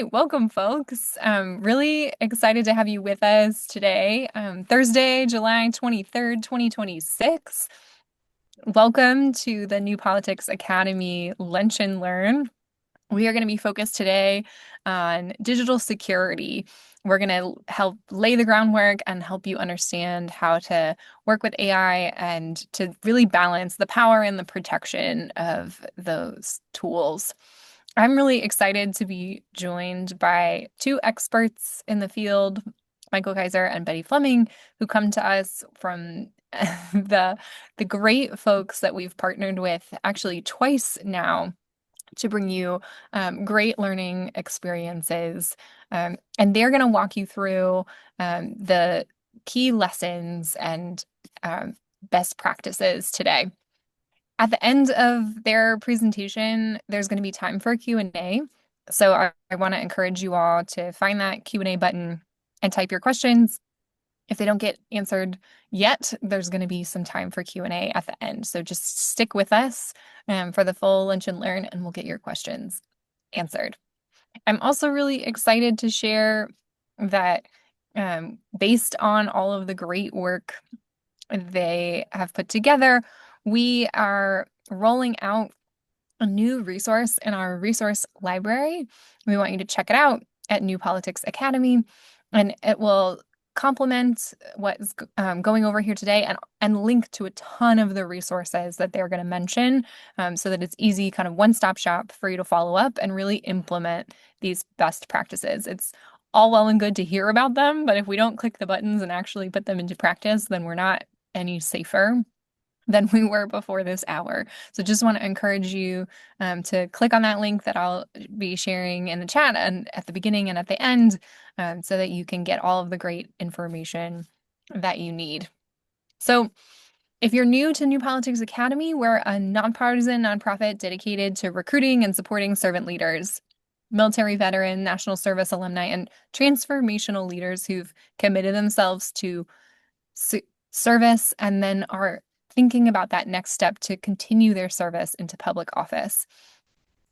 Welcome, folks. Really excited to have you with us today, Thursday, July 23rd, 2026. Welcome to the New Politics Academy Lunch and Learn. We are going to be focused today on digital security. We're going to help lay the groundwork and help you understand how to work with AI and to really balance the power and the protection of those tools. I'm really excited to be joined by two experts in the field, Michael Kaiser and Betty Fleming, who come to us from the the great folks that we've partnered with actually twice now to bring you great learning experiences. And they're going to walk you through the key lessons and best practices today. At the end of their presentation, there's going to be time for a Q&A. So I want to encourage you all to find that Q&A button and type your questions. If they don't get answered yet, there's going to be some time for Q&A at the end. So just stick with us for the full Lunch and Learn, and we'll get your questions answered. I'm also really excited to share that based on all of the great work they have put together, we are rolling out a new resource in our resource library. We want you to check it out at New Politics Academy, and it will complement what's going over here today and link to a ton of the resources that they're going to mention so that it's easy, kind of one-stop shop for you to follow up and really implement these best practices. It's all well and good to hear about them, but if we don't click the buttons and actually put them into practice, then we're not any safer than we were before this hour. So just want to encourage you to click on that link that I'll be sharing in the chat and at the beginning and at the end so that you can get all of the great information that you need. So if you're new to New Politics Academy, we're a nonpartisan nonprofit dedicated to recruiting and supporting servant leaders, military veteran, national service alumni, and transformational leaders who've committed themselves to service and then are thinking about that next step to continue their service into public office.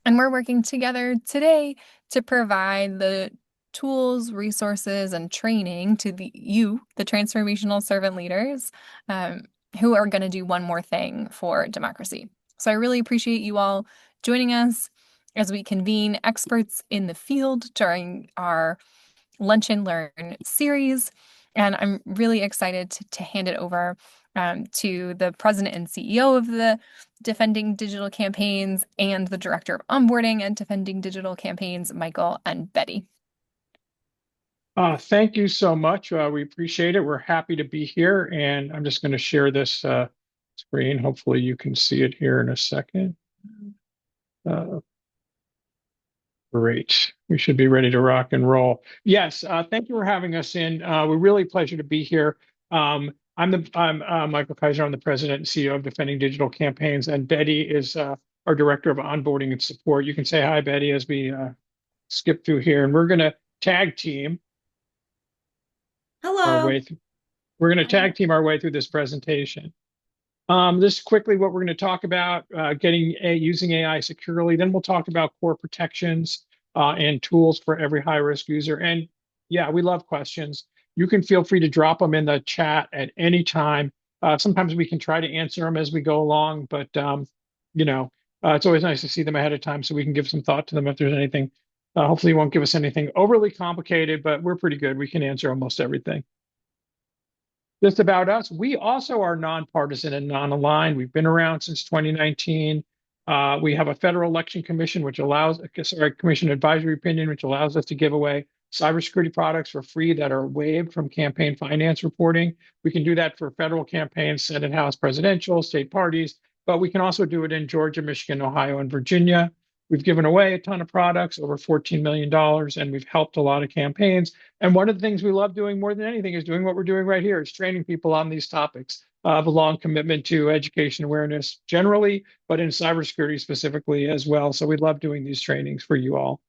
And we're working together today to provide the tools, resources, and training to the transformational servant leaders who are going to do one more thing for democracy. So I really appreciate you all joining us as we convene experts in the field during our Lunch and Learn series. And I'm really excited to hand it over to the president and CEO of the Defending Digital Campaigns and the director of onboarding and Defending Digital Campaigns, Michael and Betty. Thank you so much. We appreciate it. We're happy to be here. And I'm just going to share this screen. Hopefully you can see it here in a second. Great. We should be ready to rock and roll. Yes, thank you for having us in. We're really a pleasure to be here. I'm Michael Kaiser. I'm the president and CEO of Defending Digital Campaigns, and Betty is our director of onboarding and support. You can say hi, Betty, as we skip through here, and we're going to tag team our Hello. way through. We're going to tag team our way through this presentation. This is quickly what we're going to talk about, using AI securely. Then we'll talk about core protections and tools for every high-risk user. And yeah, we love questions. You can feel free to drop them in the chat at any time. Sometimes we can try to answer them as we go along, but it's always nice to see them ahead of time so we can give some thought to them if there's anything. Hopefully you won't give us anything overly complicated, but we're pretty good. We can answer almost everything. Just about us. We also are nonpartisan and non-aligned. We've been around since 2019. We have a federal election commission, commission advisory opinion, which allows us to give away cybersecurity products for free that are waived from campaign finance reporting. We can do that for federal campaigns, Senate, House, presidential, state parties, but we can also do it in Georgia, Michigan, Ohio, and Virginia. We've given away a ton of products, over $14 million, and we've helped a lot of campaigns. And one of the things we love doing more than anything is doing what we're doing right here, is training people on these topics. I have a long commitment to education awareness generally, but in cybersecurity specifically as well. So we love doing these trainings for you all.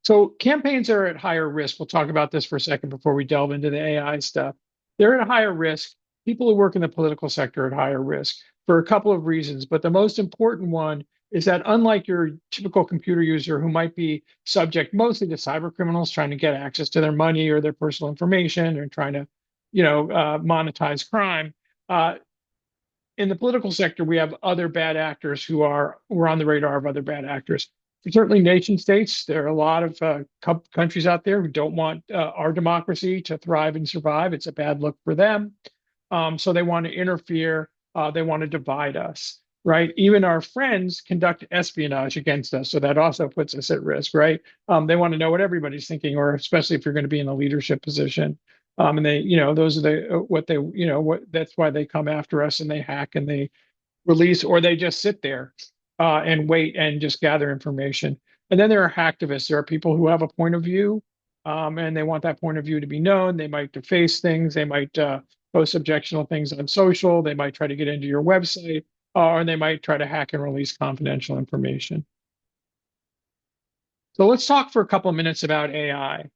So campaigns are at higher risk. We'll talk about this for a second before we delve into the AI stuff. They're at a higher risk. People who work in the political sector are at higher risk for a couple of reasons, but the most important one is that unlike your typical computer user who might be subject mostly to cyber criminals trying to get access to their money or their personal information and trying to, monetize crime, uh, in the political sector, we have other bad actors who are on the radar of other bad actors. Certainly, nation states. There are a lot of countries out there who don't want our democracy to thrive and survive. It's a bad look for them. So they want to interfere. They want to divide us, right? Even our friends conduct espionage against us. So that also puts us at risk, right? They want to know what everybody's thinking, or especially if you're going to be in a leadership position. And they, those are what they, that's why they come after us and they hack and they release, or they just sit there and wait and just gather information. And then there are hacktivists. There are people who have a point of view, and they want that point of view to be known. They might deface things. They might post objectionable things on social. They might try to get into your website, or they might try to hack and release confidential information. So let's talk for a couple of minutes about AI.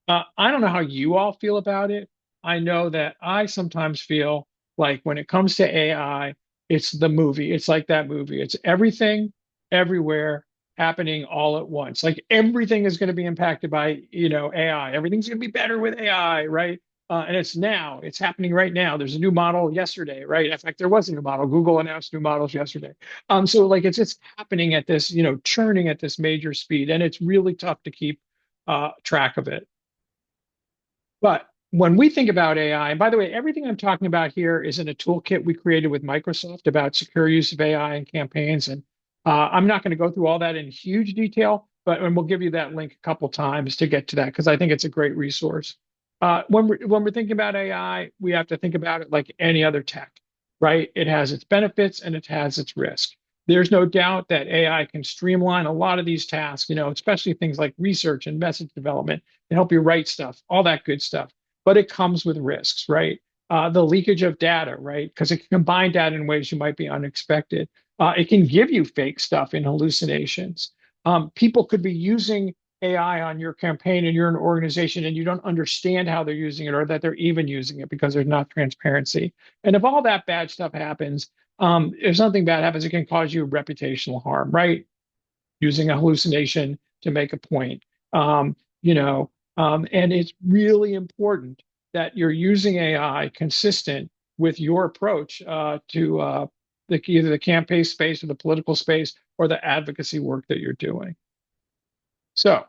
I don't know how you all feel about it. I know that I sometimes feel like when it comes to AI, it's the movie. It's like that movie. It's everything, everywhere, happening all at once. Like everything is going to be impacted by, AI. Everything's going to be better with AI, right? And it's now. It's happening right now. There's a new model yesterday, right? In fact, there was a new model. Google announced new models yesterday. So like it's just happening at this, churning at this major speed, and it's really tough to keep track of it. But when we think about AI, and by the way, everything I'm talking about here is in a toolkit we created with Microsoft about secure use of AI in campaigns. And I'm not going to go through all that in huge detail, and we'll give you that link a couple times to get to that because I think it's a great resource. When we're thinking about AI, we have to think about it like any other tech, right? It has its benefits and it has its risk. There's no doubt that AI can streamline a lot of these tasks, especially things like research and message development to help you write stuff, all that good stuff. But it comes with risks, right? The leakage of data, right? Because it can combine data in ways you might be unexpected. It can give you fake stuff in hallucinations. People could be using AI on your campaign and you're an organization and you don't understand how they're using it or that they're even using it because there's not transparency. And if all that bad stuff happens, if something bad happens, it can cause you reputational harm, right? Using a hallucination to make a point. And it's really important that you're using AI consistent with your approach to either the campaign space or the political space or the advocacy work that you're doing. So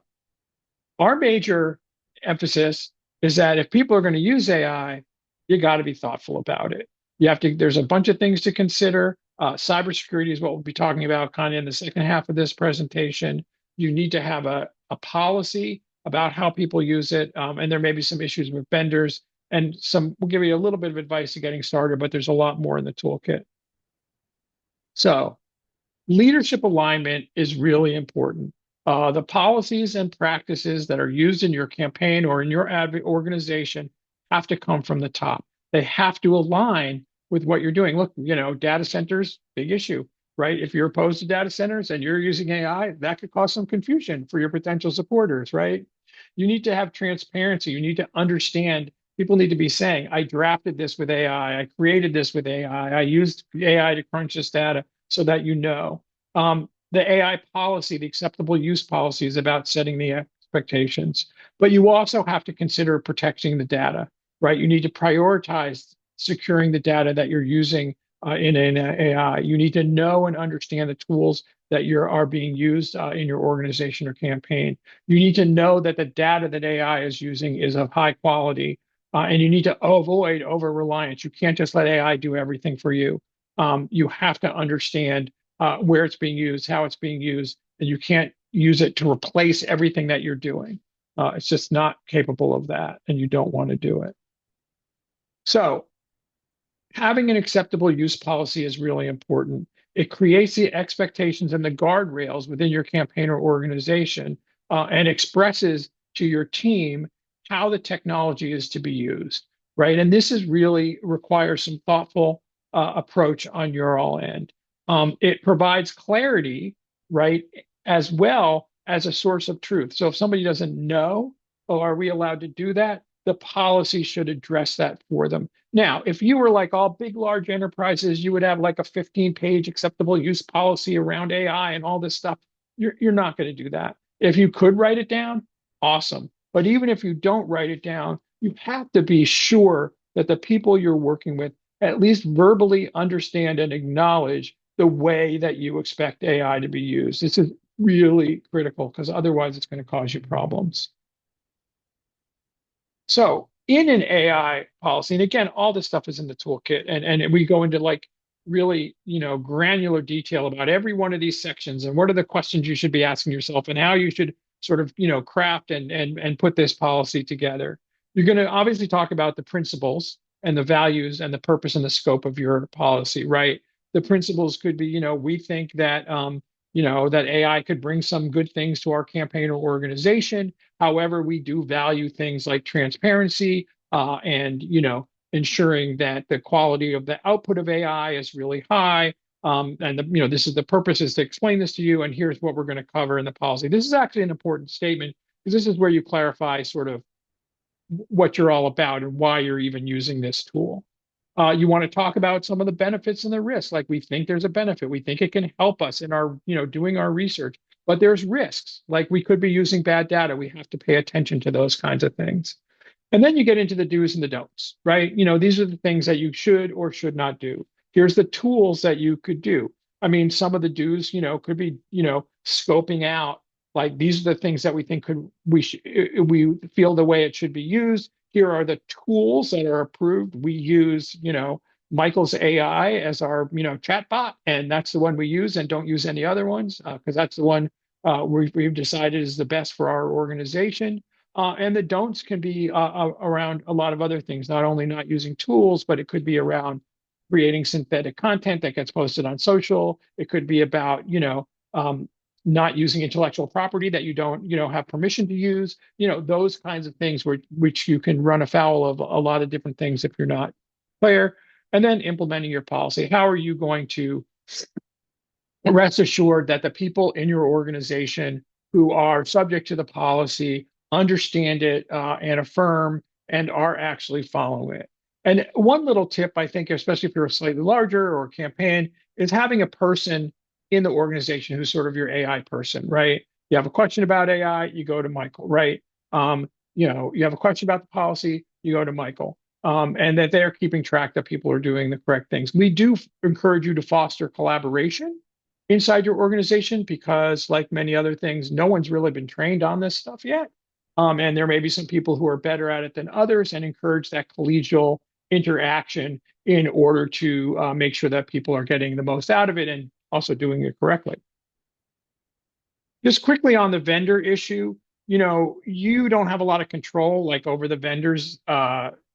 our major emphasis is that if people are going to use AI, you got to be thoughtful about it. There's a bunch of things to consider. Cybersecurity is what we'll be talking about kind of in the second half of this presentation. You need to have a policy about how people use it. And there may be some issues with vendors and we'll give you a little bit of advice to getting started, but there's a lot more in the toolkit. So leadership alignment is really important. The policies and practices that are used in your campaign or in your organization have to come from the top. They have to align with what you're doing. Look, data centers, big issue, right? If you're opposed to data centers and you're using AI, that could cause some confusion for your potential supporters, right? You need to have transparency. You need to understand. People need to be saying, I drafted this with AI. I created this with AI. I used AI to crunch this data so that you know. The AI policy, the acceptable use policy is about setting the expectations. But you also have to consider protecting the data, right? You need to prioritize securing the data that you're using in an AI. You need to know and understand the tools that are being used in your organization or campaign. You need to know that the data that AI is using is of high quality, and you need to avoid over-reliance. You can't just let AI do everything for you. You have to understand where it's being used, how it's being used, and you can't use it to replace everything that you're doing. It's just not capable of that, and you don't want to do it. So having an acceptable use policy is really important. It creates the expectations and the guardrails within your campaign or organization and expresses to your team how the technology is to be used, right? And this is really requires some thoughtful approach on your all end. It provides clarity, right, as well as a source of truth. So if somebody doesn't know, oh, are we allowed to do that? the policy should address that for them. Now, if you were like all big, large enterprises, you would have like a 15-page acceptable use policy around AI and all this stuff. You're not going to do that. If you could write it down, awesome. But even if you don't write it down, you have to be sure that the people you're working with at least verbally understand and acknowledge the way that you expect AI to be used. This is really critical because otherwise it's going to cause you problems. So in an AI policy, and again, all this stuff is in the toolkit, and we go into like really, granular detail about every one of these sections and what are the questions you should be asking yourself and how you should sort of, craft and put this policy together. You're going to obviously talk about the principles and the values and the purpose and the scope of your policy, right? The principles could be, we think that that AI could bring some good things to our campaign or organization. However, we do value things like transparency and ensuring that the quality of the output of AI is really high. And this is the purpose is to explain this to you, and here's what we're going to cover in the policy. This is actually an important statement because this is where you clarify sort of what you're all about and why you're even using this tool. You want to talk about some of the benefits and the risks. Like we think there's a benefit. We think it can help us in our, doing our research. But there's risks. Like we could be using bad data. We have to pay attention to those kinds of things. And then you get into the do's and the don'ts, right? These are the things that you should or should not do. Here's the tools that you could do. I mean, some of the do's, could be, scoping out like these are the things that we think we feel the way it should be used. Here are the tools that are approved. We use, Michael's AI as our, chatbot, and that's the one we use, and don't use any other ones because that's the one we've decided is the best for our organization. And the don'ts can be around a lot of other things, not only not using tools, but it could be around creating synthetic content that gets posted on social. It could be about, not using intellectual property that you don't, have permission to use, those kinds of things which you can run afoul of a lot of different things if you're not clear. And then implementing your policy. How are you going to rest assured that the people in your organization who are subject to the policy understand it and affirm and are actually following it? And one little tip, I think, especially if you're a slightly larger or campaign, is having a person in the organization who's sort of your AI person, right? You have a question about AI, you go to Michael, right? You have a question about the policy, you go to Michael. And that they're keeping track that people are doing the correct things. We do encourage you to foster collaboration inside your organization because, like many other things, no one's really been trained on this stuff yet. And there may be some people who are better at it than others, and encourage that collegial interaction in order to make sure that people are getting the most out of it and also doing it correctly. Just quickly on the vendor issue, you don't have a lot of control like over the vendors'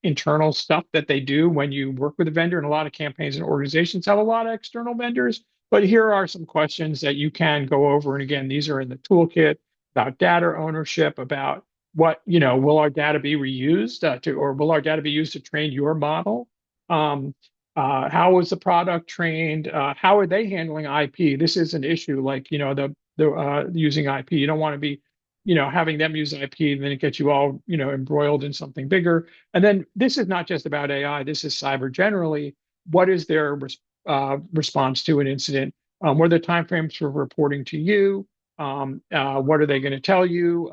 internal stuff that they do when you work with a vendor, and a lot of campaigns and organizations have a lot of external vendors. But here are some questions that you can go over. And again, these are in the toolkit about data ownership, about what, will our data be reused or will our data be used to train your model? How was the product trained? How are they handling IP? This is an issue like, the using IP. You don't want to be, having them use IP, and then it gets you all, embroiled in something bigger. And then this is not just about AI. This is cyber generally. What is their response to an incident? What are the timeframes for reporting to you? What are they going to tell you?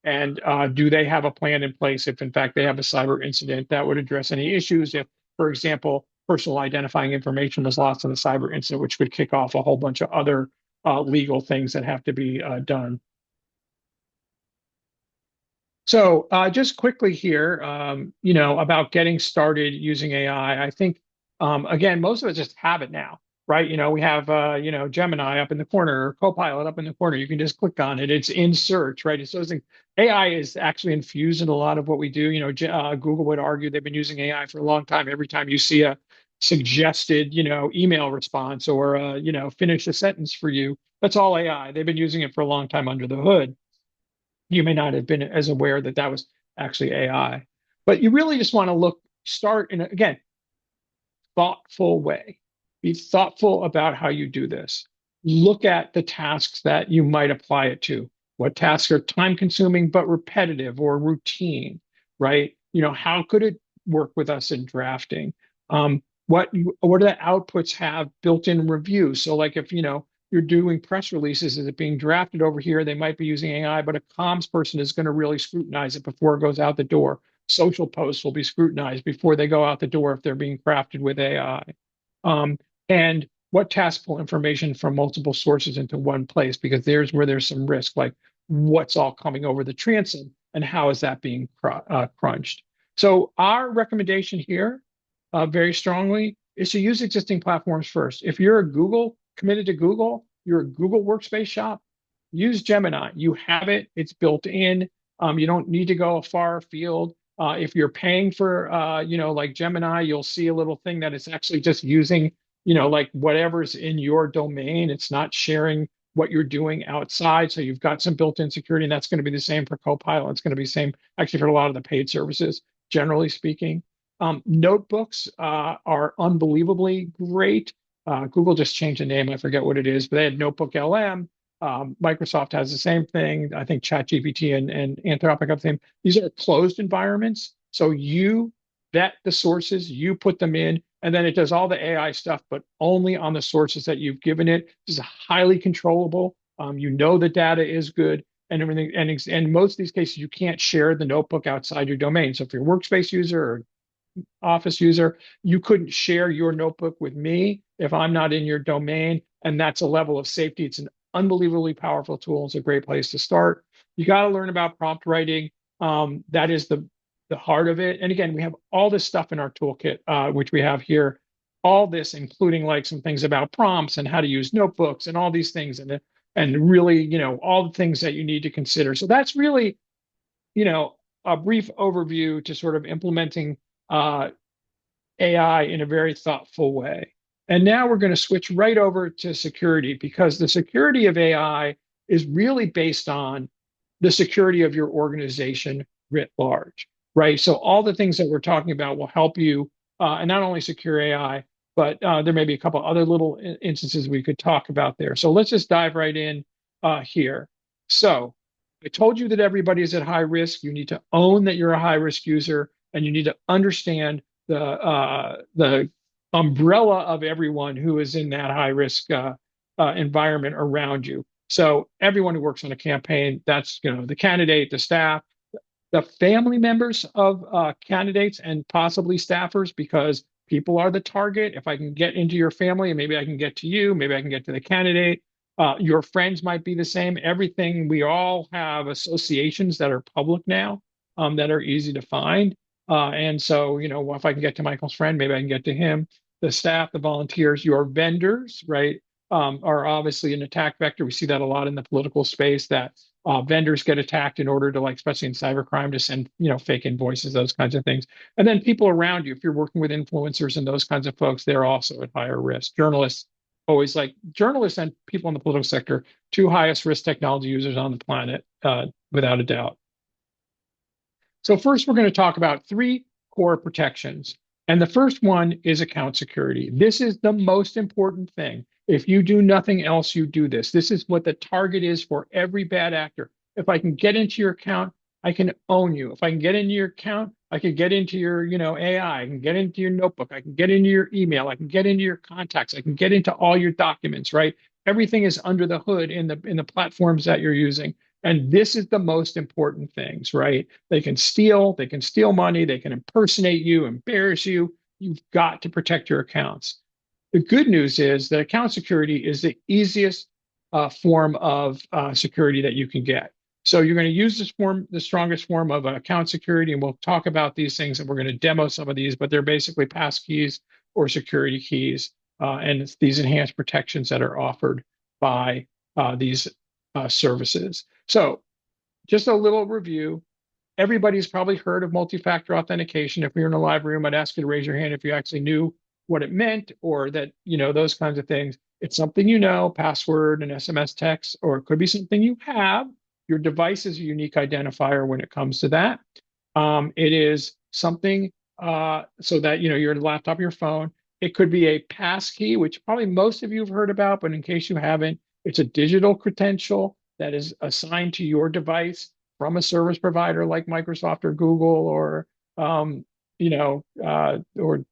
And do they have a plan in place if, in fact, they have a cyber incident that would address any issues? If, for example, personal identifying information was lost in a cyber incident, which could kick off a whole bunch of other legal things that have to be done. So just quickly here, about getting started using AI. I think, again, most of us just have it now, right? We have, Gemini up in the corner or Copilot up in the corner. You can just click on it. It's in search, right? It's those things. AI is actually infused in a lot of what we do. Google would argue they've been using AI for a long time. Every time you see a suggested, email response or, finish a sentence for you, that's all AI. They've been using it for a long time under the hood. You may not have been as aware that that was actually AI, but you really just want to start in, again, thoughtful way. Be thoughtful about how you do this. Look at the tasks that you might apply it to. What tasks are time consuming but repetitive or routine, right? how could it work with us in drafting? What do the outputs have built-in review? So like if, you're doing press releases, is it being drafted over here? They might be using AI, but a comms person is going to really scrutinize it before it goes out the door. Social posts will be scrutinized before they go out the door if they're being crafted with AI. And what tasks pull information from multiple sources into one place? Because there's where there's some risk, like what's all coming over the transom and how is that being crunched? So our recommendation here, very strongly, is to use existing platforms first. If you're a Google committed to Google, you're a Google Workspace shop, use Gemini. You have it; it's built in. You don't need to go far afield. If you're paying for, like Gemini, you'll see a little thing that it's actually just using, like whatever's in your domain. It's not sharing what you're doing outside. So you've got some built-in security, and that's going to be the same for Copilot. It's going to be the same actually for a lot of the paid services, generally speaking. Notebooks are unbelievably great. Google just changed the name. I forget what it is, but they had Notebook LM. Microsoft has the same thing. I think ChatGPT and Anthropic have the same. These are closed environments. So you vet the sources, you put them in, and then it does all the AI stuff, but only on the sources that you've given it. This is highly controllable. The data is good and everything. And in most of these cases, you can't share the notebook outside your domain. So if you're a workspace user or Office user, you couldn't share your notebook with me if I'm not in your domain. And that's a level of safety. It's an unbelievably powerful tool. It's a great place to start. You got to learn about prompt writing. That is the heart of it. And again, we have all this stuff in our toolkit, which we have here. All this, including like some things about prompts and how to use notebooks and all these things, and really, all the things that you need to consider. So that's really, a brief overview to sort of implementing uh, AI in a very thoughtful way. And now we're going to switch right over to security because the security of AI is really based on the security of your organization writ large, right? So all the things that we're talking about will help you, and not only secure AI, but there may be a couple other little instances we could talk about there. So let's just dive right in here. So I told you that everybody is at high risk. You need to own that you're a high risk user, and you need to understand the umbrella of everyone who is in that high risk environment around you. So everyone who works on a campaign, that's the candidate, the staff, the family members of candidates, and possibly staffers, because people are the target. If I can get into your family, and maybe I can get to you, maybe I can get to the candidate. Your friends might be the same. Everything, we all have associations that are public now, that are easy to find. And so, if I can get to Michael's friend, maybe I can get to him. The staff, the volunteers, your vendors, right, are obviously an attack vector. We see that a lot in the political space, that vendors get attacked in order to, like, especially in cybercrime, to send, fake invoices, those kinds of things. And then people around you, if you're working with influencers and those kinds of folks, they're also at higher risk. Journalists, always, like journalists and people in the political sector, two highest risk technology users on the planet, without a doubt. So first, we're going to talk about three core protections. And the first one is account security. This is the most important thing. If you do nothing else, you do this. This is what the target is for every bad actor. If I can get into your account, I can own you. If I can get into your account, I can get into your, AI. I can get into your notebook. I can get into your email. I can get into your contacts. I can get into all your documents, right? Everything is under the hood in the platforms that you're using. And this is the most important things, right? They can steal money, they can impersonate you, embarrass you. You've got to protect your accounts. The good news is that account security is the easiest form of security that you can get. So you're going to use the strongest form of account security, and we'll talk about these things, and we're going to demo some of these, but they're basically pass keys or security keys, and it's these enhanced protections that are offered by these services. So just a little review. Everybody's probably heard of multi-factor authentication. If we were in a live room, I'd ask you to raise your hand if you actually knew what it meant, or that, those kinds of things. It's something, password and SMS text, or it could be something you have. Your device is a unique identifier when it comes to that. It is something so that, your laptop, your phone. It could be a pass key, which probably most of you have heard about, but in case you haven't, it's a digital credential that is assigned to your device from a service provider like Microsoft or Google or um, or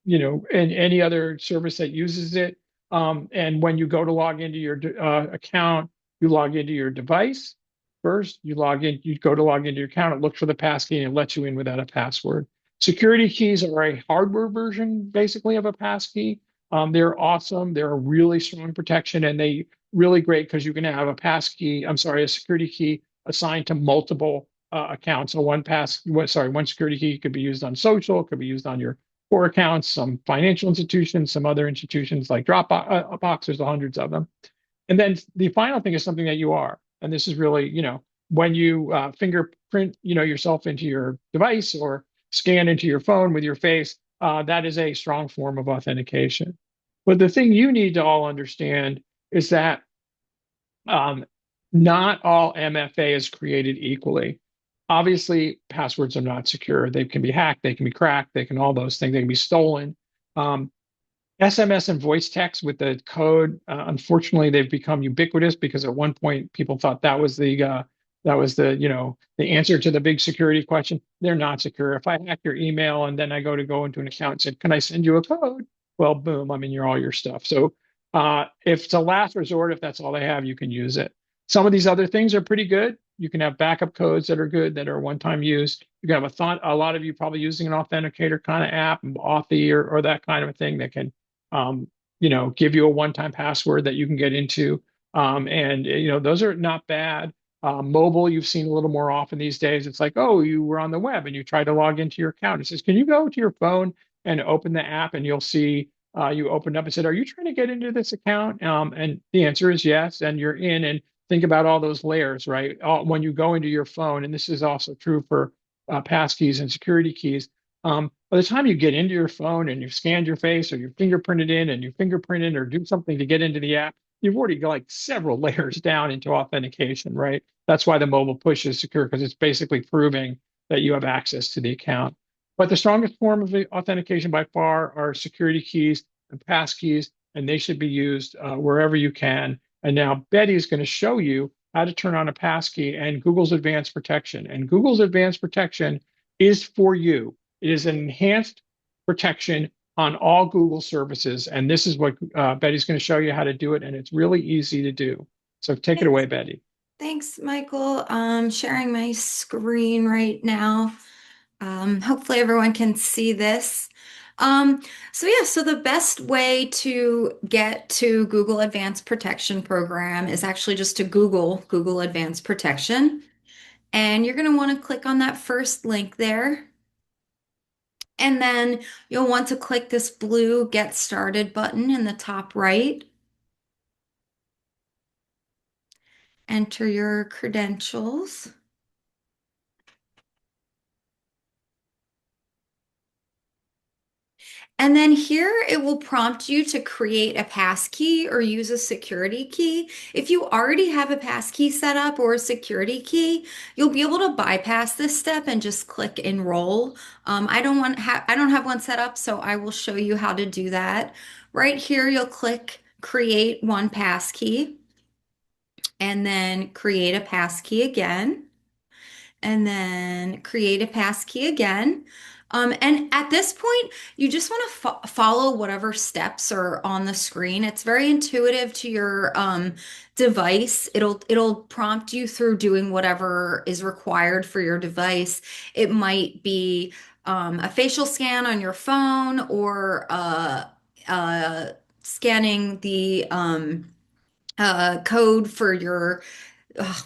and any other service that uses it. And when you go to log into your account, you log into your device first. You go to log into your account, it looks for the passkey and it lets you in without a password. Security keys are a hardware version, basically, of a passkey. They're awesome. They're a really strong protection, and they really great because you can have a security key assigned to multiple accounts. So one security key could be used on social, it could be used on your core accounts, some financial institutions, some other institutions like Dropbox. There's hundreds of them. And then the final thing is something that you are, and this is really, when you fingerprint, yourself into your device or scan into your phone with your face, that is a strong form of authentication. But the thing you need to all understand is that um, not all MFA is created equally. Obviously, passwords are not secure. They can be hacked, they can be cracked, they can all those things, they can be stolen. Um, SMS and voice text with the code, unfortunately, they've become ubiquitous because at one point people thought that was the answer to the big security question. They're not secure. If I hack your email and then I go into an account and said, "Can I send you a code?" Well, boom, I'm in all your stuff. So if it's a last resort, if that's all they have, you can use it. Some of these other things are pretty good. You can have backup codes that are good, that are one-time use. You can have a lot of you probably using an authenticator kind of app, Authy or that kind of a thing that can um, give you a one-time password that you can get into. And those are not bad. Mobile, you've seen a little more often these days. It's like, oh, you were on the web and you tried to log into your account. It says, can you go to your phone and open the app? And you'll see you opened up and said, are you trying to get into this account? And the answer is yes. And you're in. And think about all those layers, right? When you go into your phone, and this is also true for passkeys and security keys. By the time you get into your phone and you've scanned your face or you're fingerprinted in and you fingerprint in or do something to get into the app, you've already got like several layers down into authentication, right? That's why the mobile push is secure because it's basically proving that you have access to the account. But the strongest form of authentication by far are security keys and pass keys, and they should be used wherever you can. And now Betty is going to show you how to turn on a passkey and Google's Advanced Protection. And Google's Advanced Protection is for you. It is an enhanced protection on all Google services. And this is what Betty's going to show you how to do it. And it's really easy to do. So take it Thanks, away, Betty. thanks, Michael. Sharing my screen right now. Hopefully everyone can see this. Um, so the best way to get to Google Advanced Protection Program is actually just to Google Advanced Protection. And you're going to want to click on that first link there. And then you'll want to click this blue Get Started button in the top right. Enter your credentials. And then here it will prompt you to create a passkey or use a security key. If you already have a passkey set up or a security key, you'll be able to bypass this step and just click enroll. I don't have one set up, so I will show you how to do that. Right here, you'll click create one passkey and then create a passkey again and then create a passkey again. And at this point, you just want to follow whatever steps are on the screen. It's very intuitive to your device. It'll prompt you through doing whatever is required for your device. It might be a facial scan on your phone or scanning the code for your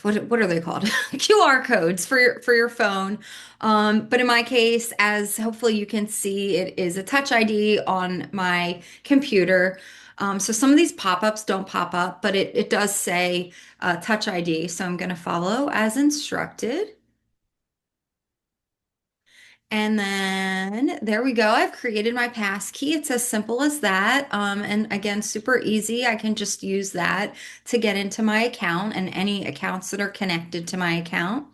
what are they called? QR codes for your phone. But in my case, as hopefully you can see, it is a Touch ID on my computer. So some of these pop-ups don't pop up, but it does say Touch ID. So I'm going to follow as instructed. And then there we go. I've created my passkey. It's as simple as that. And again, super easy. I can just use that to get into my account and any accounts that are connected to my account.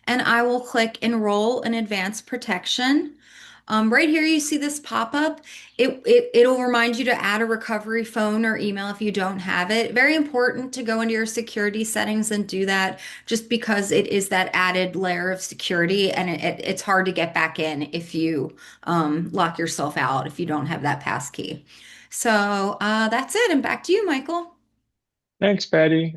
And I will click enroll in advanced protection. Right here, you see this pop-up. It'll remind you to add a recovery phone or email if you don't have it. Very important to go into your security settings and do that just because it is that added layer of security and it's hard to get back in if you lock yourself out if you don't have that pass key. So that's it. And back to you, Michael. Thanks, Betty.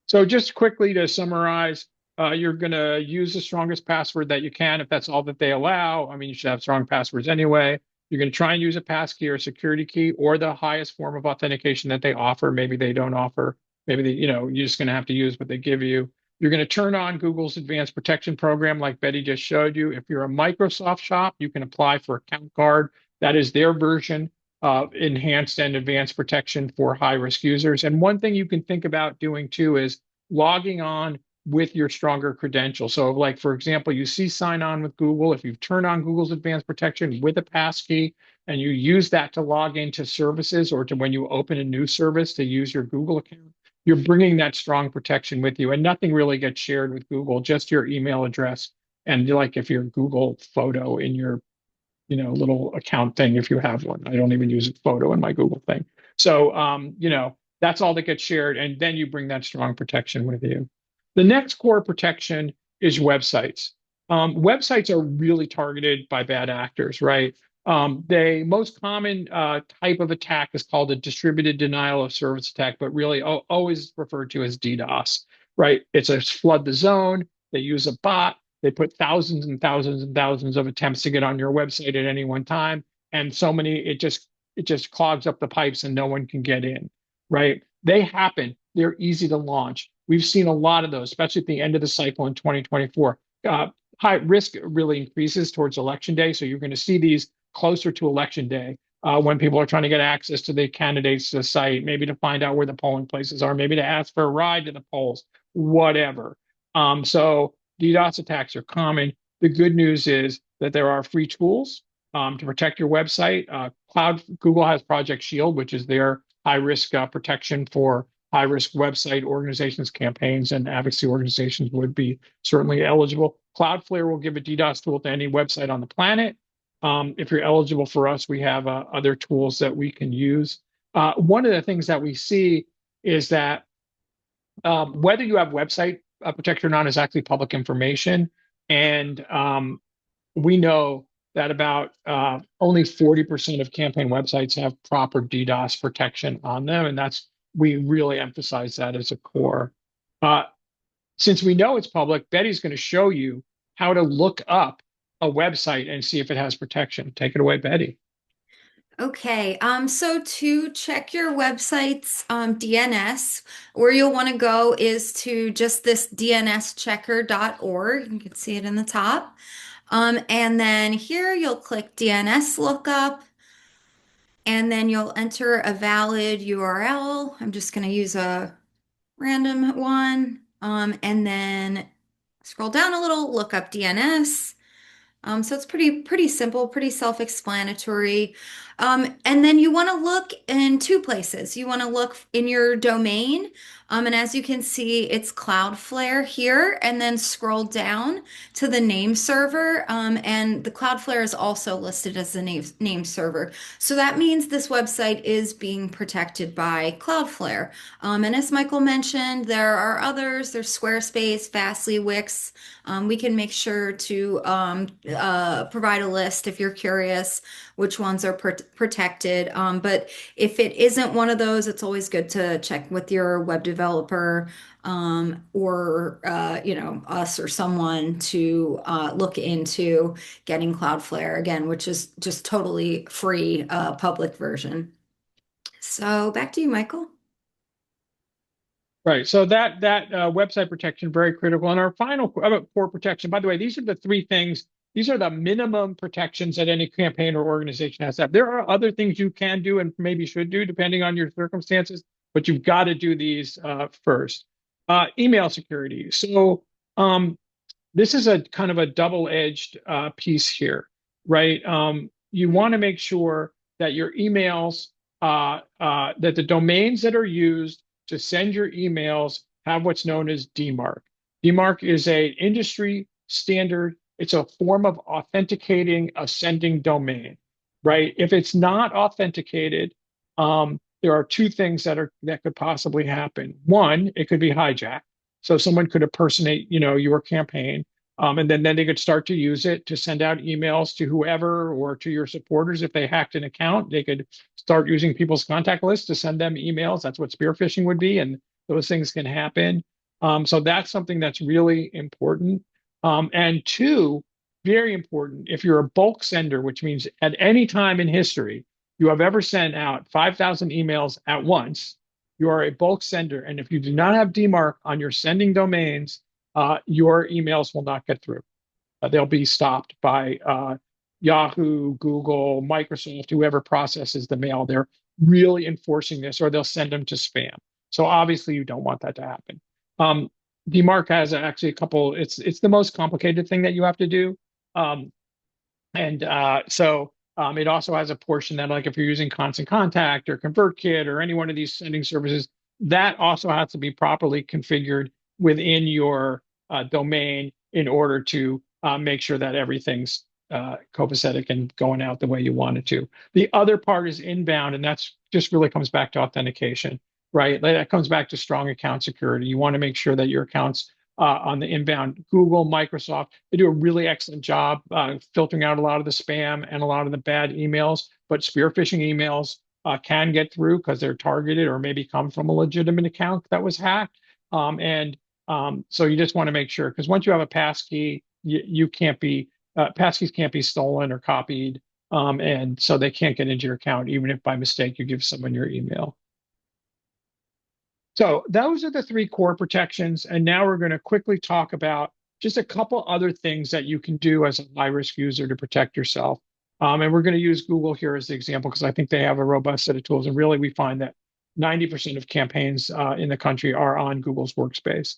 So just quickly to summarize, you're going to use the strongest password that you can if that's all that they allow. I mean, you should have strong passwords anyway. You're going to try and use a passkey or a security key or the highest form of authentication that they offer. Maybe they don't offer. Maybe you're just going to have to use what they give you. You're going to turn on Google's advanced protection program like Betty just showed you. If you're a Microsoft shop, you can apply for Account Guard. That is their version of enhanced and advanced protection for high-risk users. And one thing you can think about doing too is logging on with your stronger credentials. So like, for example, you see sign on with Google. If you've turned on Google's advanced protection with a passkey and you use that to log into services or to when you open a new service to use your Google account, you're bringing that strong protection with you and nothing really gets shared with Google, just your email address. And like if your Google photo in your little account thing, if you have one. I don't even use a photo in my Google thing. So, that's all that gets shared. And then you bring that strong protection with you. The next core protection is websites. Websites are really targeted by bad actors, right? The most common type of attack is called a distributed denial of service attack, but really always referred to as DDoS, right? It's a flood the zone. They use a bot. They put thousands and thousands and thousands of attempts to get on your website at any one time, and so many it just clogs up the pipes and no one can get in, right? They happen. They're easy to launch. We've seen a lot of those, especially at the end of the cycle in 2024. High risk really increases towards election day, so you're going to see these closer to election day when people are trying to get access to the candidates' site, maybe to find out where the polling places are, maybe to ask for a ride to the polls, whatever. So DDoS attacks are common. The good news is that there are free tools to protect your website. Google has Project Shield, which is their high-risk protection for high-risk website organizations, campaigns, and advocacy organizations would be certainly eligible. Cloudflare will give a DDoS tool to any website on the planet. If you're eligible for us, we have other tools that we can use. One of the things that we see is that whether you have website protected or not is actually public information. And we know that about only 40% of campaign websites have proper DDoS protection on them. And we really emphasize that as a core. Since we know it's public, Betty's going to show you how to look up a website and see if it has protection. Take it away, Betty. Okay, so to check your website's DNS, where you'll want to go is to just this dnschecker.org. You can see it in the top. And then here you'll click DNS lookup, and then you'll enter a valid URL. I'm just going to use a random one. And then scroll down a little, look up DNS. So it's pretty simple, pretty self-explanatory. And then you want to look in two places. You want to look in your domain, and as you can see, it's Cloudflare here, and then scroll down to the name server, and the Cloudflare is also listed as the name server. So that means this website is being protected by Cloudflare. And as Michael mentioned, there are others. There's Squarespace, Fastly, Wix. We can make sure to provide a list if you're curious which ones are protected. But if it isn't one of those, it's always good to check with your web developer or us or someone to look into getting Cloudflare again, which is just totally free public version. So back to you, Michael. Right. So that website protection, very critical. And our final core protection, by the way, these are the three things. These are the minimum protections that any campaign or organization has to have. There are other things you can do and maybe should do depending on your circumstances, but you've got to do these first. Email security. So this is a kind of a double-edged piece here, right? You want to make sure that your emails, that the domains that are used to send your emails have what's known as DMARC. DMARC is an industry standard. It's a form of authenticating a sending domain, right? If it's not authenticated, there are two things that could possibly happen. One, it could be hijacked. So someone could impersonate, your campaign, and then they could start to use it to send out emails to whoever or to your supporters. If they hacked an account, they could start using people's contact lists to send them emails. That's what spear phishing would be, and those things can happen. So that's something that's really important. And two, very important, if you're a bulk sender, which means at any time in history you have ever sent out 5,000 emails at once, you are a bulk sender. And if you do not have DMARC on your sending domains, your emails will not get through. They'll be stopped by Yahoo, Google, Microsoft, whoever processes the mail. They're really enforcing this, or they'll send them to spam. So obviously, you don't want that to happen. DMARC has actually a couple. It's the most complicated thing that you have to do, and it also has a portion that, like, if you're using Constant Contact or ConvertKit or any one of these sending services, that also has to be properly configured within your domain in order to make sure that everything's copacetic and going out the way you want it to. The other part is inbound, and that's just really comes back to authentication, right? That comes back to strong account security. You want to make sure that your accounts on the inbound, Google, Microsoft, they do a really excellent job filtering out a lot of the spam and a lot of the bad emails, but spear phishing emails can get through because they're targeted or maybe come from a legitimate account that was hacked. So you just want to make sure, because once you have a passkey, you can't be, passkeys can't be stolen or copied. And so they can't get into your account, even if by mistake you give someone your email. So those are the three core protections. And now we're going to quickly talk about just a couple other things that you can do as a high-risk user to protect yourself. And we're going to use Google here as the example because I think they have a robust set of tools. And really, we find that 90% of campaigns in the country are on Google's Workspace.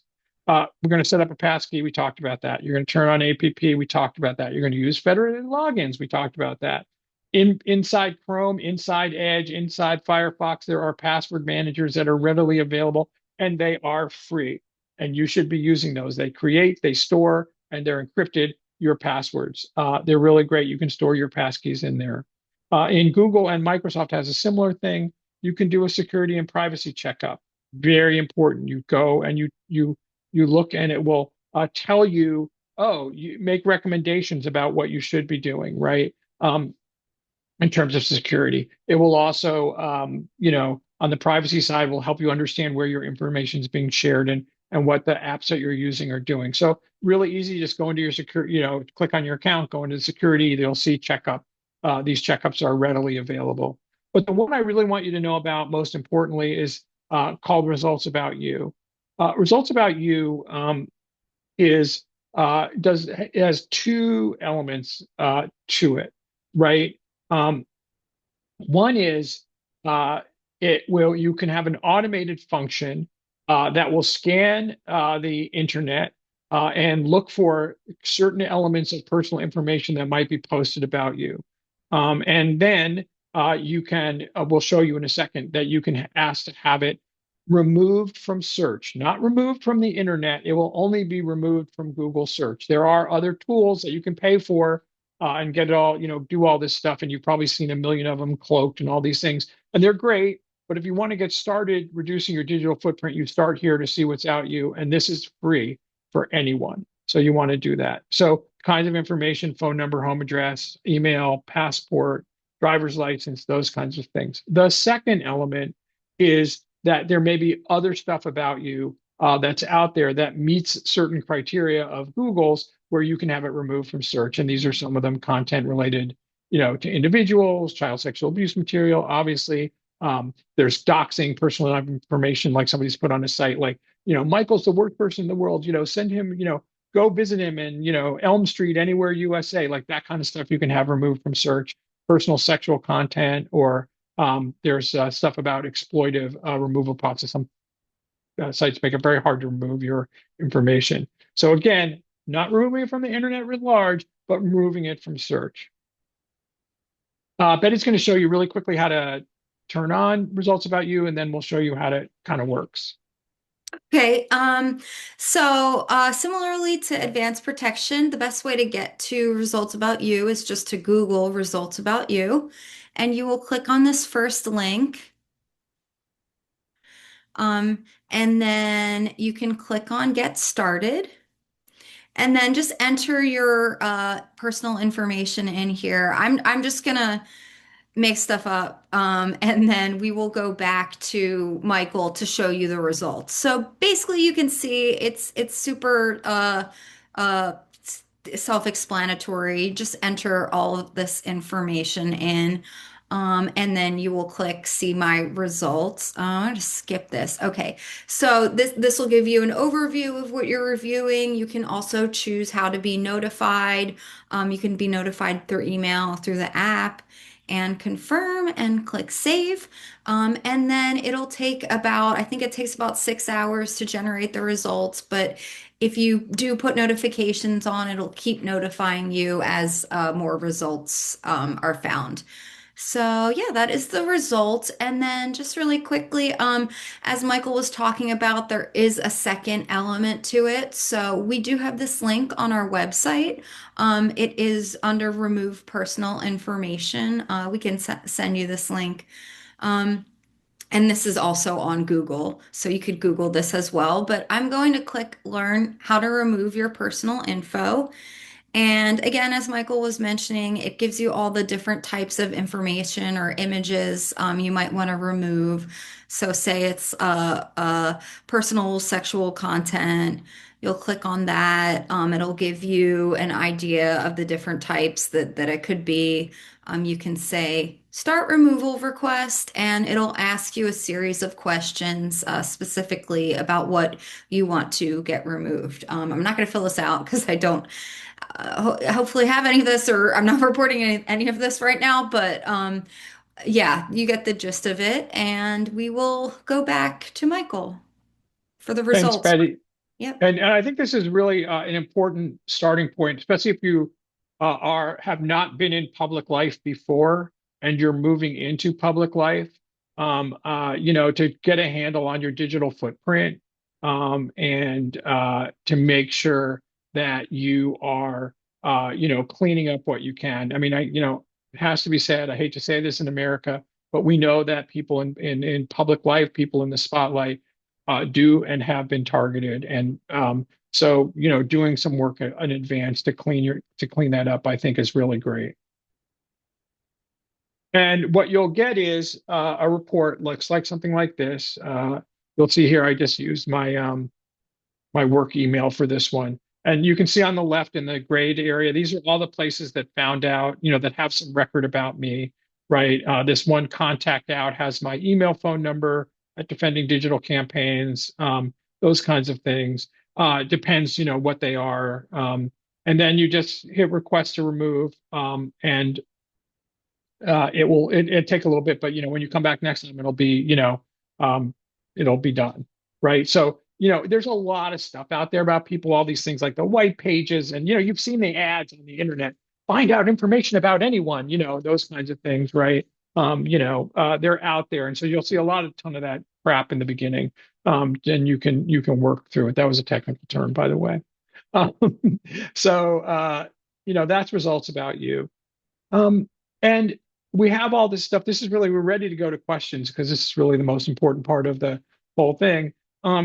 We're going to set up a passkey. We talked about that. You're going to turn on APP. We talked about that. You're going to use federated logins. We talked about that. Inside Chrome, inside Edge, inside Firefox, there are password managers that are readily available, and they are free. And you should be using those. They create, they store, and they're encrypted your passwords. They're really great. You can store your passkeys in there. In Google, and Microsoft has a similar thing. You can do a security and privacy checkup. Very important. You go and you look, and it will tell you, you make recommendations about what you should be doing, right? In terms of security. It will also, on the privacy side, will help you understand where your information is being shared and what the apps that you're using are doing. So really easy, just go into your security, click on your account, go into security, you'll see checkup. These checkups are readily available. But the one I really want you to know about, most importantly, is called Results About You. Results About You it has two elements to it, right? One is you can have an automated function that will scan the internet and look for certain elements of personal information that might be posted about you. And then we'll show you in a second that you can ask to have it removed from search, not removed from the internet. It will only be removed from Google search. There are other tools that you can pay for and get it all, do all this stuff. And you've probably seen a million of them cloaked and all these things. And they're great. But if you want to get started reducing your digital footprint, you start here to see what's out you. And this is free for anyone. So you want to do that. So kinds of information, phone number, home address, email, passport, driver's license, those kinds of things. The second element is that there may be other stuff about you that's out there that meets certain criteria of Google's, where you can have it removed from search. And these are some of them: content related, to individuals, child sexual abuse material. Obviously, there's doxing, personal information, like somebody's put on a site, like, Michael's the worst person in the world, send him, go visit him in, Elm Street, anywhere USA, like that kind of stuff you can have removed from search. Personal sexual content, or there's stuff about exploitive removal process. Some sites make it very hard to remove your information. So again, not removing it from the internet writ large, but removing it from search. Betty's going to show you really quickly how to turn on Results About You, and then we'll show you how it kind of works. Okay, similarly to advanced protection, the best way to get to results about you is just to Google results about you, and you will click on this first link. And then you can click on get started. And then just enter your personal information in here. I'm just gonna make stuff up, and then we will go back to Michael to show you the results. So basically, you can see it's super uh, self-explanatory. Just enter all of this information in. And then you will click see my results. I'm going to skip this. Okay. So this will give you an overview of what you're reviewing. You can also choose how to be notified. You can be notified through email, through the app, and confirm and click save. And then it'll take about, I think it takes about 6 hours to generate the results. But if you do put notifications on, it'll keep notifying you as more results are found. So yeah, that is the result. And then just really quickly, as Michael was talking about, there is a second element to it. So we do have this link on our website. It is under remove personal information. We can send you this link. Um, and this is also on Google, so you could Google this as well. But I'm going to click learn how to remove your personal info. And again, as Michael was mentioning, it gives you all the different types of information or images you might want to remove. So, say it's personal sexual content, you'll click on that. It'll give you an idea of the different types that it could be. You can say start removal request, and it'll ask you a series of questions specifically about what you want to get removed. I'm not going to fill this out because I don't hopefully have any of this, or I'm not reporting any of this right now, but yeah, you get the gist of it. And we will go back to Michael for the Thanks, results. Patty. Yep. And I think this is really an important starting point, especially if you have not been in public life before and you're moving into public life. To get a handle on your digital footprint, and to make sure that you are cleaning up what you can. I mean, it has to be said. I hate to say this in America, but we know that people in public life, people in the spotlight do and have been targeted. And so, doing some work in advance to clean that up, I think is really great. And what you'll get is a report looks like something like this. You'll see here, I just used my work email for this one. And you can see on the left in the grade area, these are all the places that found out, that have some record about me, right? This one contact out has my email phone number at Defending Digital Campaigns, those kinds of things. Depends, what they are. And then you just hit request to remove, and it take a little bit, but when you come back next time, um, it'll be done, right? So there's a lot of stuff out there about people, all these things like the white pages, and you've seen the ads on the internet. Find out information about anyone, those kinds of things, right? They're out there, and so you'll see a ton of that crap in the beginning. And you can work through it. That was a technical term, by the way. Um, so that's results about you. And we have all this stuff. We're ready to go to questions because this is really the most important part of the whole thing.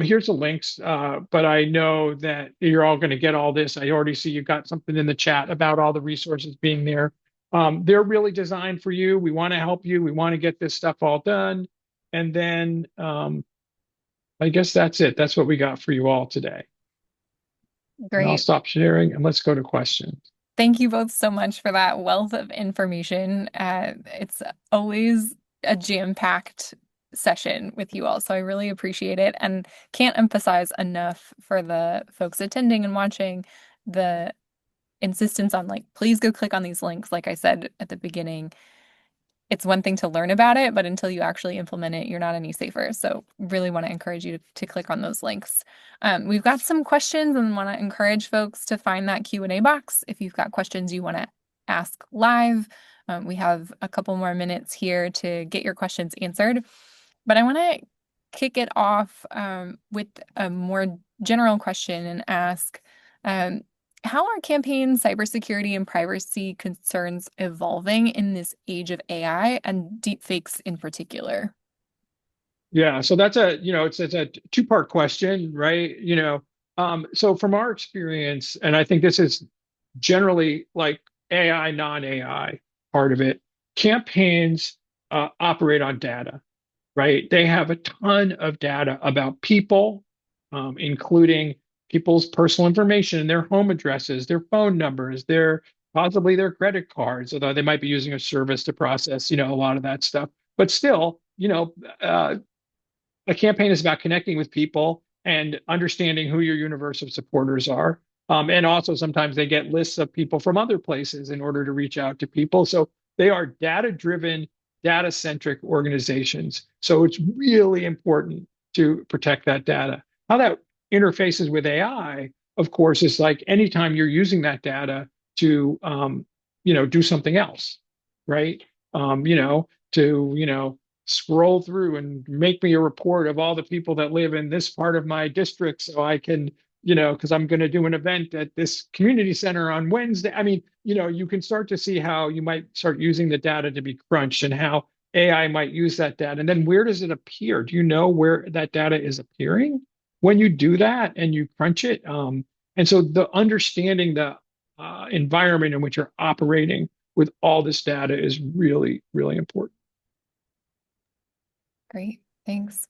Here's the links, but I know that you're all going to get all this. I already see you've got something in the chat about all the resources being there. They're really designed for you. We want to help you. We want to get this stuff all done. And then I guess that's it. That's what we got for you all today. And I'll Great. stop sharing and let's go to questions. Thank you both so much for that wealth of information. It's always a jam-packed session with you all, so I really appreciate it and can't emphasize enough for the folks attending and watching the insistence on please go click on these links. Like I said at the beginning, it's one thing to learn about it, but until you actually implement it, you're not any safer. So really want to encourage you to click on those links. We've got some questions and want to encourage folks to find that Q&A box. If you've got questions you want to ask live, we have a couple more minutes here to get your questions answered. But I want to kick it off with a more general question and ask, um, how are campaign cybersecurity and privacy concerns evolving in this age of AI and deepfakes in particular? Yeah, so that's it's a two-part question, right? So from our experience, and I think this is generally like AI, non-AI part of it, campaigns operate on data, right? They have a ton of data about people, including people's personal information, their home addresses, their phone numbers, their possibly their credit cards, although they might be using a service to process, a lot of that stuff. But still, a campaign is about connecting with people and understanding who your universe of supporters are. And also sometimes they get lists of people from other places in order to reach out to people. So they are data-driven, data-centric organizations. So it's really important to protect that data. How that interfaces with AI, of course, is like anytime you're using that data to, do something else, right? To scroll through and make me a report of all the people that live in this part of my district so I can, because I'm going to do an event at this community center on Wednesday. I mean, you can start to see how you might start using the data to be crunched and how AI might use that data. And then where does it appear? Do you know where that data is appearing when you do that and you crunch it? And so the understanding the environment in which you're operating with all this data is really, really important. Great, thanks.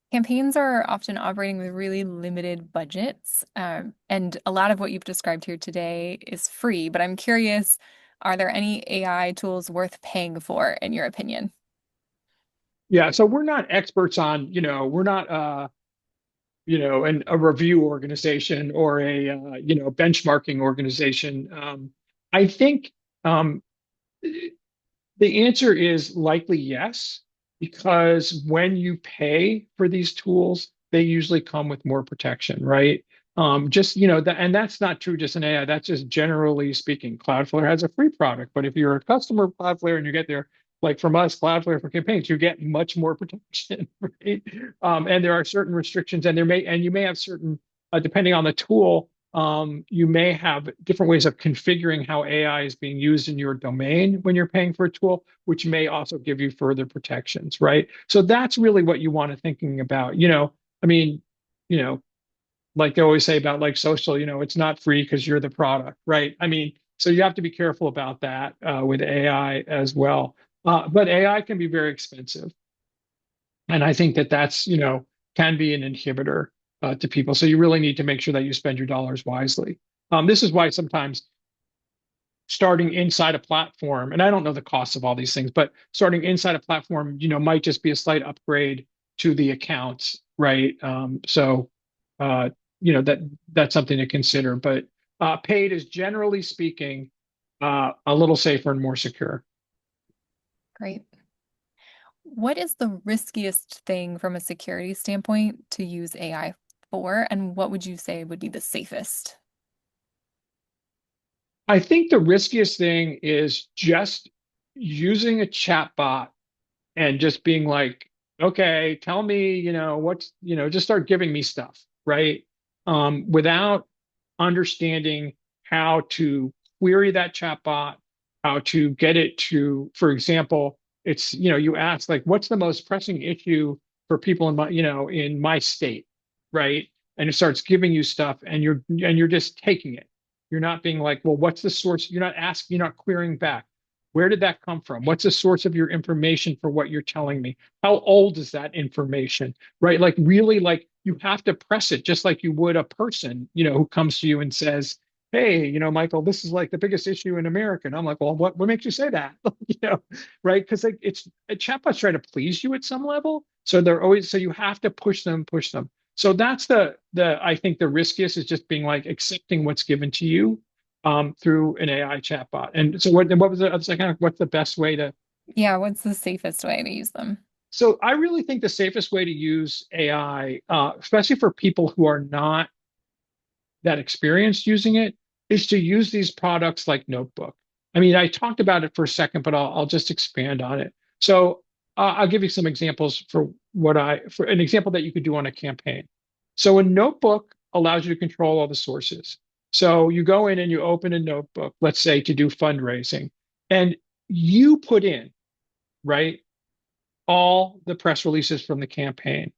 Campaigns are often operating with really limited budgets, and a lot of what you've described here today is free, but I'm curious, are there any AI tools worth paying for, in your opinion? Yeah, so we're not experts on, we're not a review organization or a benchmarking organization. I think the answer is likely yes, because when you pay for these tools, they usually come with more protection, right? And that's not true just in AI. That's just generally speaking. Cloudflare has a free product, but if you're a customer of Cloudflare and you get there, like from us, Cloudflare for campaigns, you get much more protection, right? And there are certain restrictions, and you may have certain, depending on the tool, you may have different ways of configuring how AI is being used in your domain when you're paying for a tool, which may also give you further protections, right? So that's really what you want to thinking about. I mean, you know, like they always say about like social, it's not free because you're the product, right? I mean, so you have to be careful about that with AI as well. But AI can be very expensive. And I think that's can be an inhibitor to people. So you really need to make sure that you spend your dollars wisely. This is why sometimes starting inside a platform, and I don't know the cost of all these things, but starting inside a platform, might just be a slight upgrade to the accounts, right? Uh, that's something to consider. But paid is generally speaking a little safer and more secure. Great. What is the riskiest thing from a security standpoint to use AI for, and what would you say would be the safest? I think the riskiest thing is just using a chatbot and just being like, okay, tell me, just start giving me stuff, right? Without understanding how to query that chatbot, how to get it to, for example, you ask like, what's the most pressing issue for people in my state, right? And it starts giving you stuff and you're just taking it. You're not being like, well, what's the source? You're not asking, you're not querying back. Where did that come from? What's the source of your information for what you're telling me? How old is that information? Right? Like really like you have to press it just like you would a person, who comes to you and says, hey, Michael, this is like the biggest issue in America. And I'm like, well, what makes you say that? Right? Because like it's chatbots try to please you at some level. So you have to push them. So that's the I think the riskiest is just being like accepting what's given to you through an AI chatbot. And so what was the second? What's the best way to? Yeah, what's the safest way to use them? So I really think the safest way to use AI, especially for people who are not that experienced using it, is to use these products like Notebook. I mean, I talked about it for a second, but I'll just expand on it. So I'll give you some examples for an example that you could do on a campaign. So a notebook allows you to control all the sources. So you go in and you open a notebook, let's say to do fundraising, and you put in, right, all the press releases from the campaign,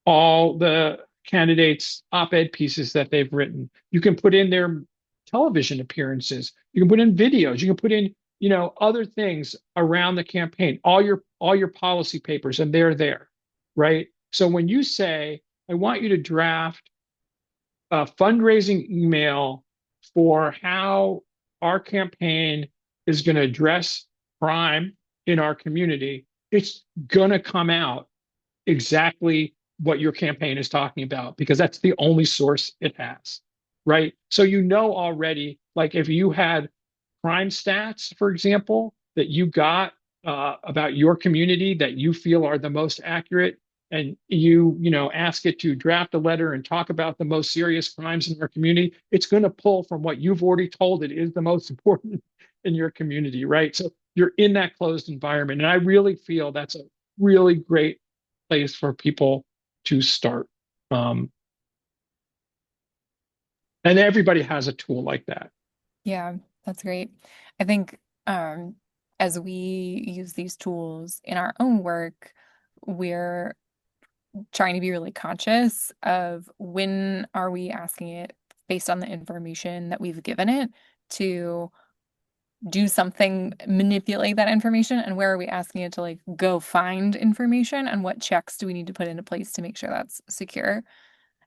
all the candidates' op-ed pieces that they've written. You can put in their television appearances. You can put in videos. You can put in, other things around the campaign, all your policy papers, and they're there, right? So when you say, I want you to draft a fundraising email for how our campaign is going to address crime in our community, it's going to come out exactly what your campaign is talking about because that's the only source it has, right? So already, like if you had crime stats, for example, that you got about your community that you feel are the most accurate, and you ask it to draft a letter and talk about the most serious crimes in our community, it's going to pull from what you've already told it is the most important in your community, right? So you're in that closed environment, and I really feel that's a really great place for people to start. And everybody has a tool like that. Yeah, that's great. I think as we use these tools in our own work, we're trying to be really conscious of when are we asking it based on the information that we've given it to do something, manipulate that information, and where are we asking it to like go find information, and what checks do we need to put into place to make sure that's secure.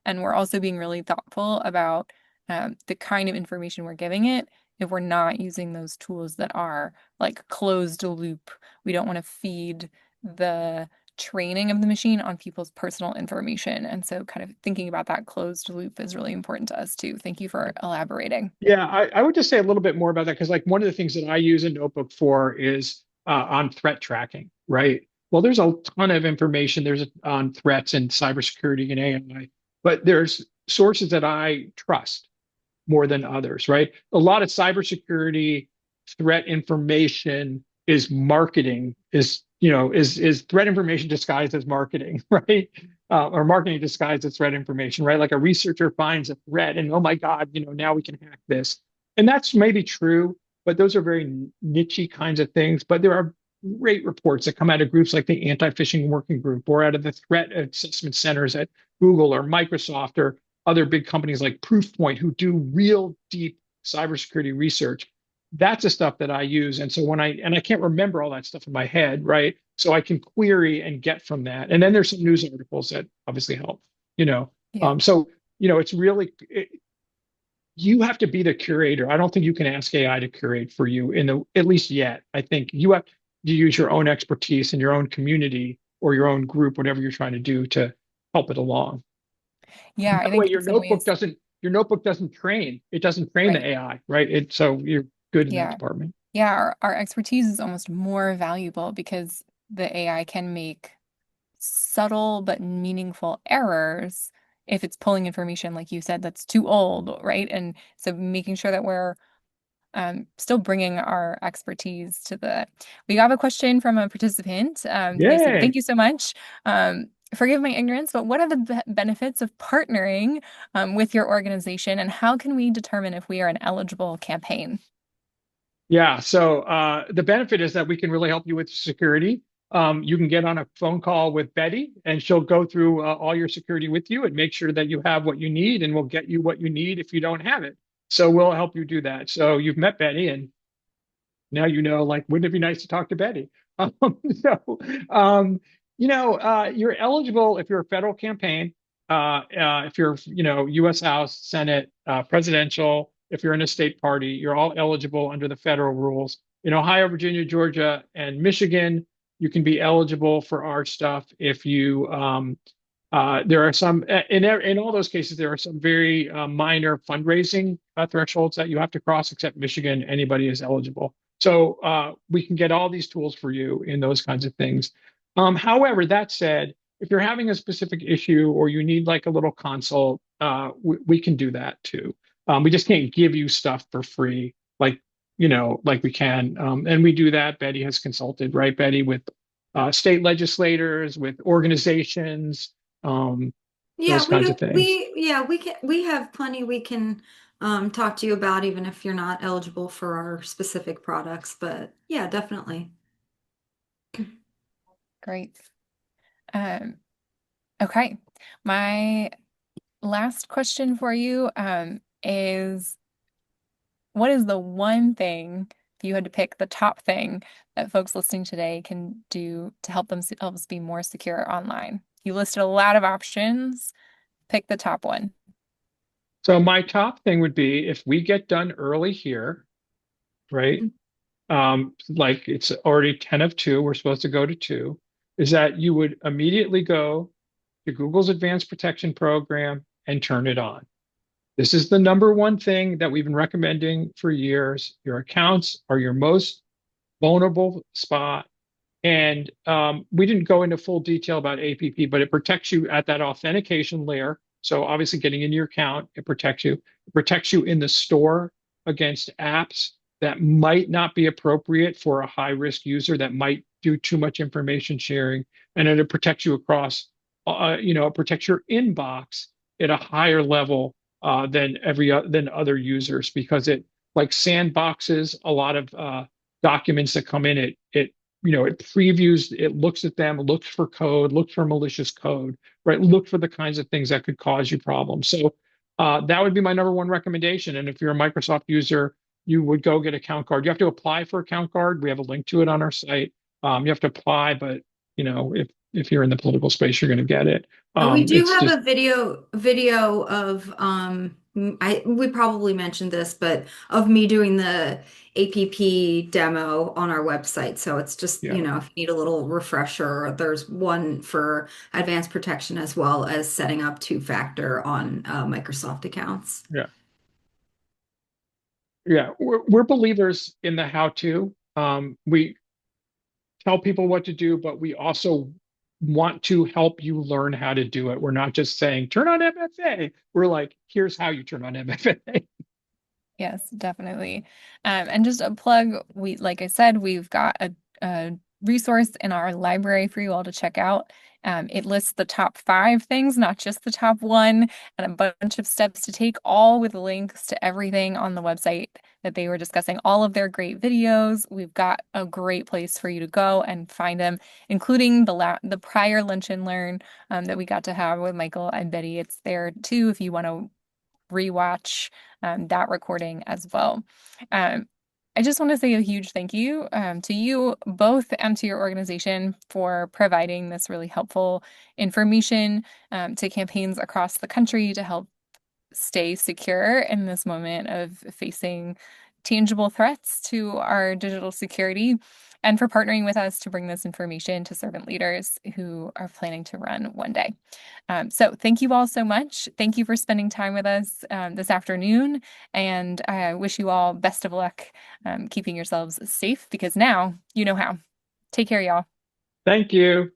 And we're also being really thoughtful about the kind of information we're giving it if we're not using those tools that are like closed loop. We don't want to feed the training of the machine on people's personal information. And so kind of thinking about that closed loop is really important to us too. Thank you for elaborating. Yeah, I would just say a little bit more about that because like one of the things that I use a notebook for is on threat tracking, right? Well, there's a ton of information on threats and cybersecurity and AI, but there's sources that I trust more than others, right? A lot of cybersecurity threat information is marketing, is threat information disguised as marketing, right? Or marketing disguised as threat information, right? Like a researcher finds a threat and oh my God, now we can hack this. And that's maybe true, but those are very niche kinds of things. But there are great reports that come out of groups like the Anti-Phishing Working Group or out of the threat assessment centers at Google or Microsoft or other big companies like Proofpoint who do real deep cybersecurity research. That's the stuff that I use. And so I can't remember all that stuff in my head, right? So I can query and get from that. And then there's some news articles that obviously help, Yeah. It's really, you have to be the curator. I don't think you can ask AI to curate for you at least yet. I think you have to use your own expertise in your own community or your own group, whatever you're trying to do to help it along. Yeah, By I the way, think in some ways, your notebook doesn't train. It doesn't train the right. AI, right? So you're good in that Yeah. department. Yeah, our expertise is almost more valuable because the AI can make subtle but meaningful errors if it's pulling information, like you said, that's too old, right? And so making sure that we're still bringing our expertise to the. We have a question from a participant. They said, "Thank Yay. you so much. Forgive my ignorance, but what are the benefits of partnering with your organization, and how can we determine if we are an eligible campaign?" Yeah. So the benefit is that we can really help you with security. You can get on a phone call with Betty, and she'll go through all your security with you and make sure that you have what you need, and we'll get you what you need if you don't have it. So we'll help you do that. So you've met Betty, and now like, wouldn't it be nice to talk to Betty? So, you're eligible if you're a federal campaign, if you're, U.S. House, Senate, presidential. If you're in a state party, you're all eligible under the federal rules. In Ohio, Virginia, Georgia, and Michigan, you can be eligible for our stuff if you. There are some in all those cases. There are some very minor fundraising thresholds that you have to cross. Except Michigan, anybody is eligible. So we can get all these tools for you in those kinds of things. However, that said, if you're having a specific issue or you need like a little consult, we can do that too. We just can't give you stuff for free, like we can. And we do that. Betty has consulted, right, Betty, with state legislators, with organizations, Yeah, those kinds of things. we have plenty we can talk to you about even if you're not eligible for our specific products. But yeah, definitely. Great. Um, okay. My last question for you is what is the one thing, if you had to pick the top thing that folks listening today can do to help themselves be more secure online? You listed a lot of options. Pick the top one. So my top thing would be if we get done early here, right? Like it's already 10 of 2, we're supposed to go to 2, is that you would immediately go to Google's Advanced Protection Program and turn it on. This is the number one thing that we've been recommending for years. Your accounts are your most vulnerable spot. And we didn't go into full detail about APP, but it protects you at that authentication layer. So obviously getting into your account, it protects you. It protects you in the store against apps that might not be appropriate for a high risk user that might do too much information sharing. And then it protects you across, it protects your inbox at a higher level than other users because it like sandboxes a lot of documents that come in. It previews, it looks at them, looks for code, looks for malicious code, right? Look for the kinds of things that could cause you problems. So that would be my number one recommendation. And if you're a Microsoft user, you would go get Account Guard. You have to apply for Account Guard. We have a link to it on our site. You have to apply, but if you're in the political space, you're going to get it. We do It's have just a video of we probably mentioned this, but of me doing the APP demo on our website. So it's just, yeah, if you need a little refresher, there's one for advanced protection as well as setting up two-factor on Microsoft accounts. yeah, yeah. We're believers in the how-to. We tell people what to do, but we also want to help you learn how to do it. We're not just saying turn on MFA. We're like, here's how you turn on MFA. Yes, definitely. And just a plug, like I said, we've got a resource in our library for you all to check out. It lists the top 5 things, not just the top one, and a bunch of steps to take, all with links to everything on the website that they were discussing, all of their great videos. We've got a great place for you to go and find them, including the prior lunch and learn that we got to have with Michael and Betty. It's there too if you want to rewatch that recording as well. Um, I just want to say a huge thank you to you both and to your organization for providing this really helpful information to campaigns across the country to help stay secure in this moment of facing tangible threats to our digital security, and for partnering with us to bring this information to servant leaders who are planning to run one day. So thank you all so much. Thank you for spending time with us this afternoon, and I wish you all best of luck keeping yourselves safe because now you know how. Take care, y'all. Thank you.